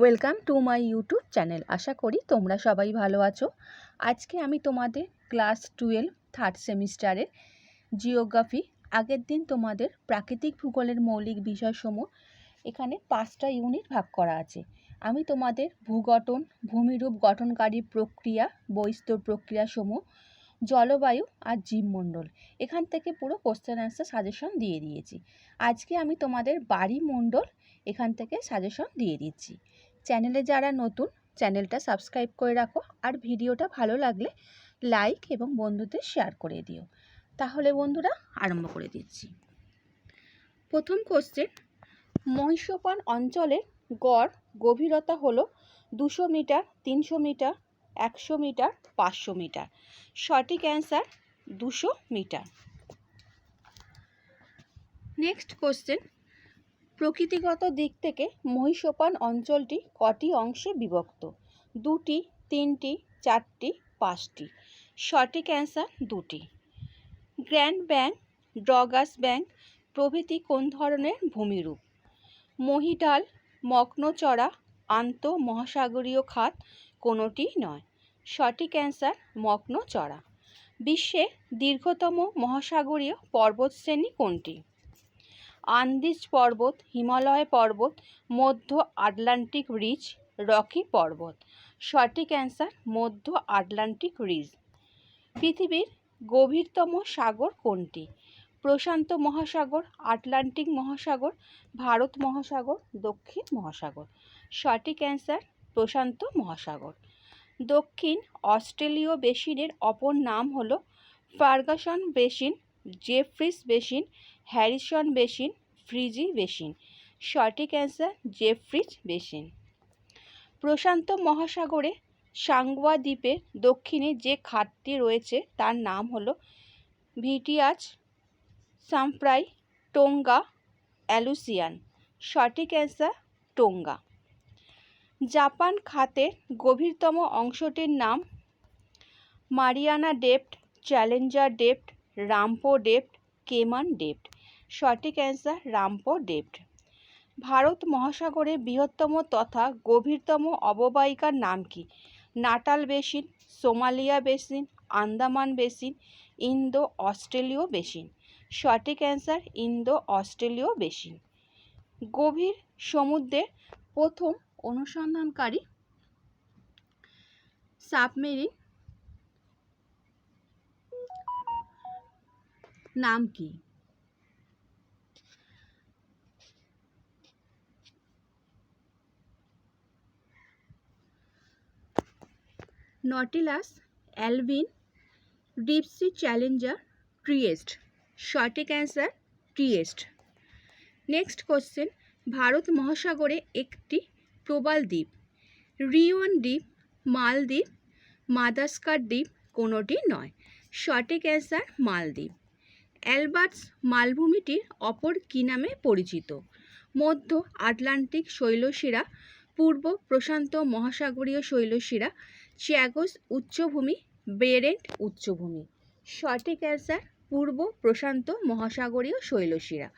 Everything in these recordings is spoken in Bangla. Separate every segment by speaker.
Speaker 1: Welcome to my YouTube channel. আশা করি তোমরা সবাই ভালো আছো। আজকে আমি তোমাদের ক্লাস 12 থার্ড সেমিস্টারের জিওগ্রাফি, আগের দিন তোমাদের প্রাকৃতিক ভূগোলের মৌলিক বিষয়সমূহ, এখানে 5টা ইউনিট ভাগ করা আছে। আমি তোমাদের ভূগঠন, ভূমিরূপ গঠনকারী প্রক্রিয়া, বহিস্তর প্রক্রিয়াসমূহ, জলবায়ু আর জীবমণ্ডল, এখান থেকে পুরো কোশ্চেন অ্যান্সার সাজেশন দিয়ে দিয়েছি। আজকে আমি তোমাদের বায়ুমণ্ডল এখান থেকে সাজেশন দিয়ে দিচ্ছি। চ্যানেলে যারা নতুন, চ্যানেলটা সাবস্ক্রাইব করে রাখো, আর ভিডিওটা ভালো লাগলে লাইক এবং বন্ধুদের শেয়ার করে দিও। তাহলে বন্ধুরা আরম্ভ করে দিচ্ছি। প্রথম কোশ্চেন, মহীসোপান অঞ্চলের গড় গভীরতা হলো 200 মিটার, 300 মিটার, 100 মিটার, 500 মিটার। সঠিক অ্যান্সার 200 মিটার। নেক্সট কোশ্চেন, প্রকৃতিগত দিক থেকে মহীসোপান অঞ্চলটি কটি অংশে বিভক্ত? 2টি, 3টি, 4টি, 5টি। সঠিক অ্যান্সার 2টি। গ্র্যান্ড ব্যাঙ্ক, ড্রগাস ব্যাঙ্ক প্রভৃতি কোন ধরনের ভূমিরূপ? মহীঢাল, মগ্নচড়া, আন্ত মহাসাগরীয় খাত কোনোটি নয়। সঠিক অ্যান্সার মগ্নচড়া। বিশ্বের দীর্ঘতম মহাসাগরীয় পর্বতশ্রেণী কোনটি? আন্দিজ পর্বত, হিমালয় পর্বত, মধ্য আটলান্টিক রিজ, রকি পর্বত। সঠিক অ্যান্সার মধ্য আটলান্টিক রিজ। পৃথিবীর গভীরতম সাগর কোনটি? প্রশান্ত মহাসাগর, আটলান্টিক মহাসাগর, ভারত মহাসাগর, দক্ষিণ মহাসাগর। সঠিক অ্যান্সার প্রশান্ত মহাসাগর। দক্ষিণ অস্ট্রেলীয় বেসিনের অপর নাম হলো Ferguson basin, Jefferies basin, Harrison basin, ফ্রিজি basin. সঠিক অ্যান্সার জেফ্রিজ বেসিন। প্রশান্ত মহাসাগরে সাঙ্গুয়া দ্বীপের দক্ষিণে যে খাতটি রয়েছে তার নাম হলো ভিটিয়াচ, সাম্প্রাই, টোঙ্গা, অ্যালুসিয়ান। সঠিক অ্যান্সার টোঙ্গা। জাপান খাতের গভীরতম অংশটির নাম মারিয়ানা ডেপ্ট, চ্যালেঞ্জার ডেপ্ট, রামপো ডেপ্ট, কেমান ডেপ্ট। সঠিক অ্যান্সার রামপো ডেপ্ট। ভারত মহাসাগরের বৃহত্তম তথা গভীরতম অববাহিকার নাম কি? Natal basin, Somalia basin, Andaman basin, Indo অস্ট্রেলীয় বেসিন। সঠিক অ্যান্সার ইন্দো অস্ট্রেলীয় বেসিন। গভীর সমুদ্রের প্রথম অনুসন্ধানকারী সাবমেরিন নাম কি? Nautilus, Alvin, Deepsea Challenger, Trieste. সঠিক answer Trieste. Next question, Bharat মহাসাগরে একটি প্রবাল দ্বীপ, রিওয়ান দ্বীপ, মালদ্বীপ, মাদাস্কার দ্বীপ কোনোটি নয়। সঠিক অ্যান্সার মালদ্বীপ। অ্যালবার্টস মালভূমিটির অপর কী নামে পরিচিত? মধ্য আটলান্টিক শৈলশিরা, পূর্ব প্রশান্ত মহাসাগরীয় শৈলশিরা, চ্যাগস উচ্চভূমি, বেরেন্ট উচ্চভূমি। সঠিক অ্যান্সার পূর্ব প্রশান্ত মহাসাগরীয় শৈলশিরা।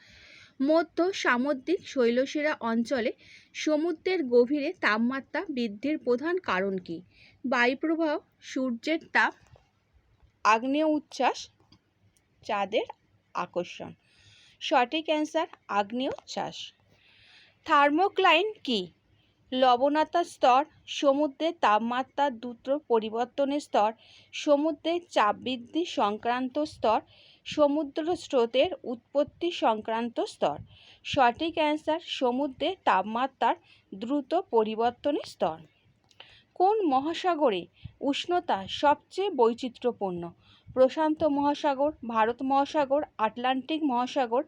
Speaker 1: মধ্য সামুদ্রিক শৈলশিরা অঞ্চলে সমুদ্রের গভীরে তাপমাত্রা বৃদ্ধির প্রধান কারণ কি? বায়ুপ্রবাহ, সূর্যের তাপ, আগ্নেয় উচ্ছ্বাস, চাঁদের আকর্ষণ। সঠিক অ্যান্সার আগ্নেয় উচ্ছ্বাস। থার্মোক্লাইন কি? লবণাক্ত স্তর, সমুদ্রের তাপমাত্রার দ্রুত পরিবর্তনের স্তর, সমুদ্রের চাপ বৃদ্ধি সংক্রান্ত স্তর, সমুদ্র স্রোতের উৎপত্তি সংক্রান্ত স্তর। সঠিক অ্যান্সার সমুদ্রের তাপমাত্রার দ্রুত পরিবর্তনের স্তর। কোন মহাসাগরে উষ্ণতা সবচেয়ে বৈচিত্র্যপূর্ণ? প্রশান্ত মহাসাগর, ভারত মহাসাগর, আটলান্টিক মহাসাগর,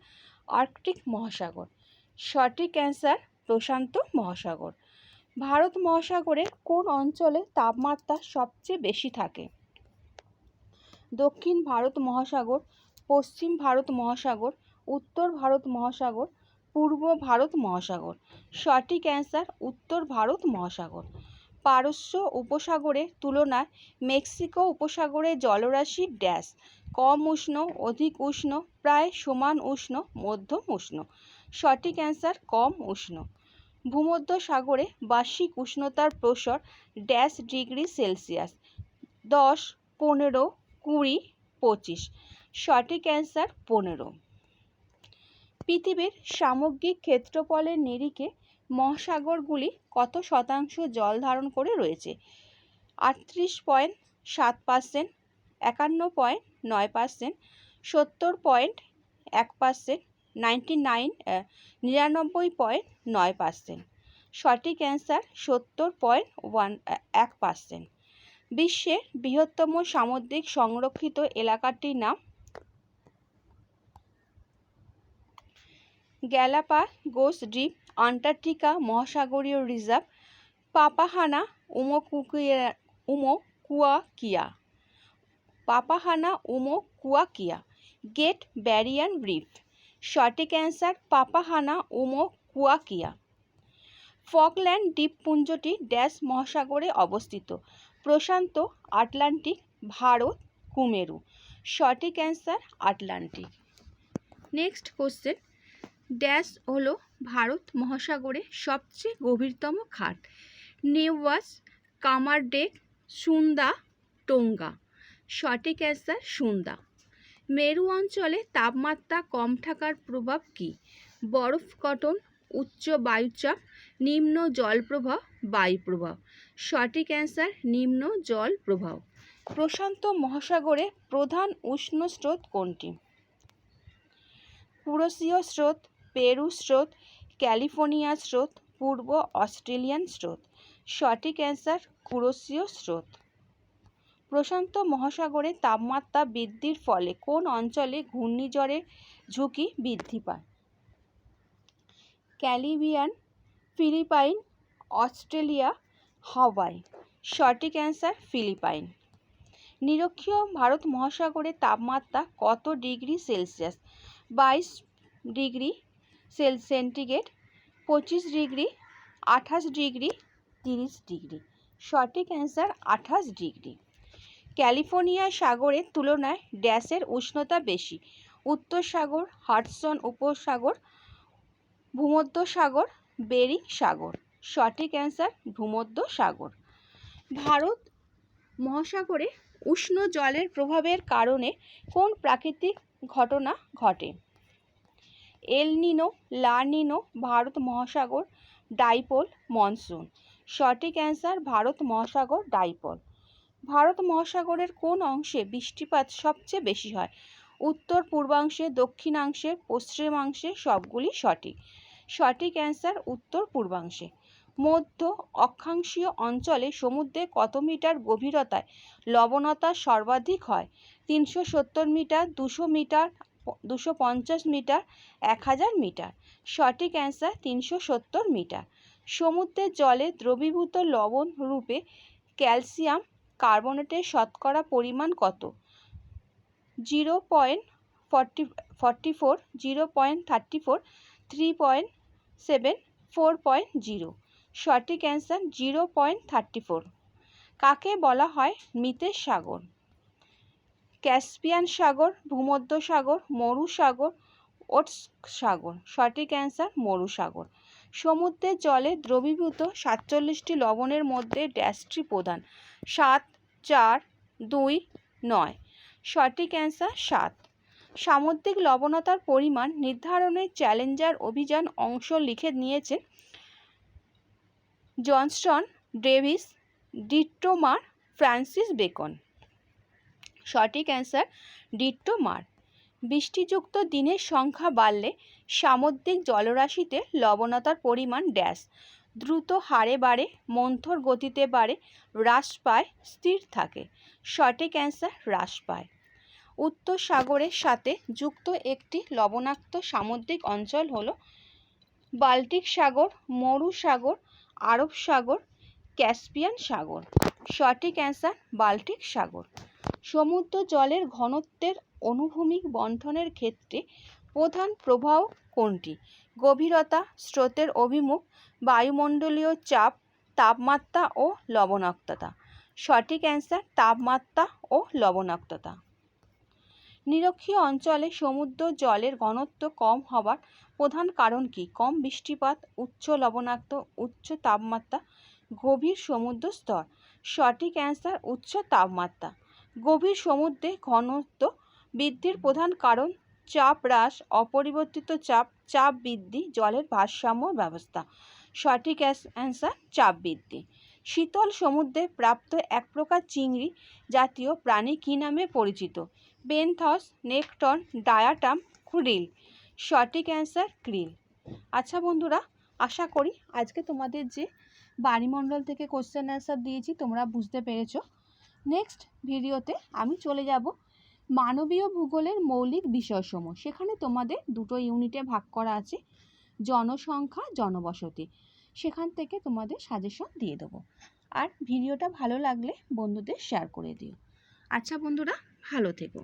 Speaker 1: আর্কটিক মহাসাগর। সঠিক অ্যান্সার প্রশান্ত মহাসাগর। ভারত মহাসাগরের কোন অঞ্চলে তাপমাত্রা সবচেয়ে বেশি থাকে? দক্ষিণ ভারত মহাসাগর, পশ্চিম ভারত মহাসাগর, উত্তর ভারত মহাসাগর, পূর্ব ভারত মহাসাগর। সঠিক অ্যান্সার উত্তর ভারত মহাসাগর। পারস্য উপসাগরের তুলনায় মেক্সিকো উপসাগরের জলরাশি ড্যাশ, কম উষ্ণ, অধিক উষ্ণ, প্রায় সমান উষ্ণ, মধ্যম উষ্ণ। সঠিক অ্যান্সার কম উষ্ণ। ভূমধ্যসাগরে বার্ষিক উষ্ণতার প্রসর -ডিগ্রি সেলসিয়াস 10, 15, 20, 25। সঠিক অ্যান্সার 15। পৃথিবীর সামগ্রিক ক্ষেত্রফলের নিরিখে মহাসাগরগুলি কত শতাংশ জল ধারণ করে রয়েছে? 38.7%, 51.9%, 70.1%, 99.9%। সঠিক অ্যান্সার 70.1%। বিশ্বের বৃহত্তম সামুদ্রিক সংরক্ষিত এলাকাটির নাম? গ্যালাপাগোস দ্বীপ, আন্টার্কটিকা মহাসাগরীয় রিজার্ভ, পাপাহানা উমোকুয়াকিয়া, গ্রেট ব্যারিয়ার রিফ। সঠিক অ্যান্সার পাপাহানা উমোকুয়াকিয়া। ফকল্যান্ড দ্বীপপুঞ্জটি ড্যাশ মহাসাগরে অবস্থিত? প্রশান্ত, আটলান্টিক, ভারত, কুমেরু। সঠিক answer Atlantic. Next question, dash হলো ভারত মহাসাগরের সবচেয়ে গভীরতম খাত? নেওয়াস, কামারডেক, সুন্দা, টোঙ্গা। সঠিক অ্যান্সার সুন্দা। মেরু অঞ্চলে তাপমাত্রা কম থাকার প্রভাব কী? বরফ গঠন, উচ্চ বায়ুচাপ, নিম্ন জলপ্রবাহ, বায়ুপ্রবাহ। সঠিক অ্যান্সার নিম্ন জলপ্রবাহ। প্রশান্ত মহাসাগরে প্রধান উষ্ণ স্রোত কোনটি? কুরোশীয় স্রোত, পেরু স্রোত, ক্যালিফোর্নিয়া স্রোত, পূর্ব অস্ট্রেলিয়ান স্রোত। সঠিক অ্যান্সার কুরোশীয় স্রোত। প্রশান্ত মহাসাগরে তাপমাত্রা বৃদ্ধির ফলে কোন অঞ্চলে ঘূর্ণিঝড়ের ঝুঁকি বৃদ্ধি পায়? ক্যারিবিয়ান, ফিলিপাইন, অস্ট্রেলিয়া, হাওয়াই। সঠিক অ্যান্সার ফিলিপাইন। নিরক্ষীয় ভারত মহাসাগরে তাপমাত্রা কত degree Celsius? 22 degree centigrade, 25 degree, 28 degree, 30 degree. সঠিক অ্যান্সার 28 ডিগ্রি। ক্যালিফোর্নিয়া সাগরের তুলনায় ড্যাশের উষ্ণতা বেশি? উত্তর সাগর, হাডসন উপসাগর, ভূমধ্যসাগর, বেরিং সাগর। সঠিক অ্যান্সার ভূমধ্যসাগর। ভারত মহাসাগরে উষ্ণ জলের প্রভাবের কারণে কোন প্রাকৃতিক ঘটনা ঘটে? এল নিনো, লা নিনো, ভারত মহাসাগর, ডাইপোল, মনসুন। সঠিক অ্যান্সার ভারত মহাসাগর, ডাইপোল। ভারত মহাসাগরের কোন অংশে বৃষ্টিপাত সবচেয়ে বেশি হয়? উত্তর পূর্বাংশে, দক্ষিণাংশে, পশ্চিমাংশে। সবগুলি সঠিক। সঠিক অ্যান্সার উত্তর পূর্বাংশে। মধ্য অক্ষাংশীয় অঞ্চলে সমুদ্রে কত মিটার গভীরতায় লবণতা সর্বাধিক হয়? 370 মিটার, 200 মিটার, 250 মিটার, 1000 মিটার। সঠিক অ্যান্সার 370 মিটার। সমুদ্রের জলে দ্রবীভূত লবণ রূপে ক্যালসিয়াম কার্বনেটের শতকরা পরিমাণ কত? 0.44, 0.34, 3.7, 4.0। সঠিক অ্যান্সার 0.34। কাকে বলা হয় মৃতের সাগর? ক্যাস্পিয়ান সাগর, ভূমধ্যসাগর, মরুসাগর, ওটস সাগর। সঠিক অ্যান্সার মরুসাগর। সমুদ্রের জলে দ্রবীভূত 47টি লবণের মধ্যে ড্যাশটি প্রধান? 7, 4, 2, 9। সঠিক অ্যান্সার 7। সামুদ্রিক লবণতার পরিমাণ নির্ধারণে চ্যালেঞ্জার অভিযান অংশ লিখে নিয়েছেন জনস্টন, ডেভিস, ডিট্টোমার, ফ্রান্সিস বেকন। সঠিক অ্যান্সার ডিট্টোমার। বৃষ্টিযুক্ত দিনের সংখ্যা বাড়লে সামুদ্রিক জলরাশিতে লবণতার পরিমাণ ড্যাশ? দ্রুত হারে বাড়ে, মন্থর গতিতে বাড়ে, হ্রাস পায়, স্থির থাকে। সঠিক অ্যান্সার হ্রাস পায়। উত্তর সাগরের সাথে যুক্ত একটি লবণাক্ত সামুদ্রিক অঞ্চল হল বাল্টিক সাগর, মরুসাগর, আরব সাগর, ক্যাস্পিয়ান সাগর। সঠিক অ্যান্সার বাল্টিক সাগর। সমুদ্র জলের ঘনত্বের অনুভূমিক বণ্টনের ক্ষেত্রে প্রধান প্রভাব কোনটি? গভীরতা, স্রোতের অভিমুখ, বায়ুমণ্ডলীয় চাপ, তাপমাত্রা ও লবণাক্ততা। সঠিক অ্যান্সার তাপমাত্রা ও লবণাক্ততা। নিরক্ষীয় অঞ্চলে সমুদ্র জলের ঘনত্ব কম হবার প্রধান কারণ কি? কম বৃষ্টিপাত, উচ্চ লবণাক্ত, উচ্চ তাপমাত্রা, গভীর সমুদ্র স্তর। সঠিক অ্যান্সার উচ্চ তাপমাত্রা। গভীর সমুদ্রে ঘনত্ব বৃদ্ধির প্রধান কারণ চাপ হ্রাস, অপরিবর্তিত চাপ, চাপ বৃদ্ধি, জলের ভারসাম্য ব্যবস্থা। সঠিক অ্যান্সার চাপ বৃদ্ধি। শীতল সমুদ্রে প্রাপ্ত এক প্রকার চিংড়ি জাতীয় প্রাণী কী নামে পরিচিত? Benthos, nekton, diatom, krill. সঠিক অ্যান্সার ক্রিল। আচ্ছা বন্ধুরা, আশা করি আজকে তোমাদের যে বায়ুমণ্ডল থেকে কোশ্চেন অ্যান্সার দিয়েছি তোমরা বুঝতে পেরেছো। নেক্সট ভিডিওতে আমি চলে যাব মানবীয় ভূগোলের মৌলিক বিষয়সমূহ। সেখানে তোমাদের দুটো ইউনিটে ভাগ করা আছে, জনসংখ্যা, জনবসতি। সেখান থেকে তোমাদের সাজেশন দিয়ে দেবো। আর ভিডিওটা ভালো লাগলে বন্ধুদের শেয়ার করে দিও। আচ্ছা বন্ধুরা, ভালো থেকো।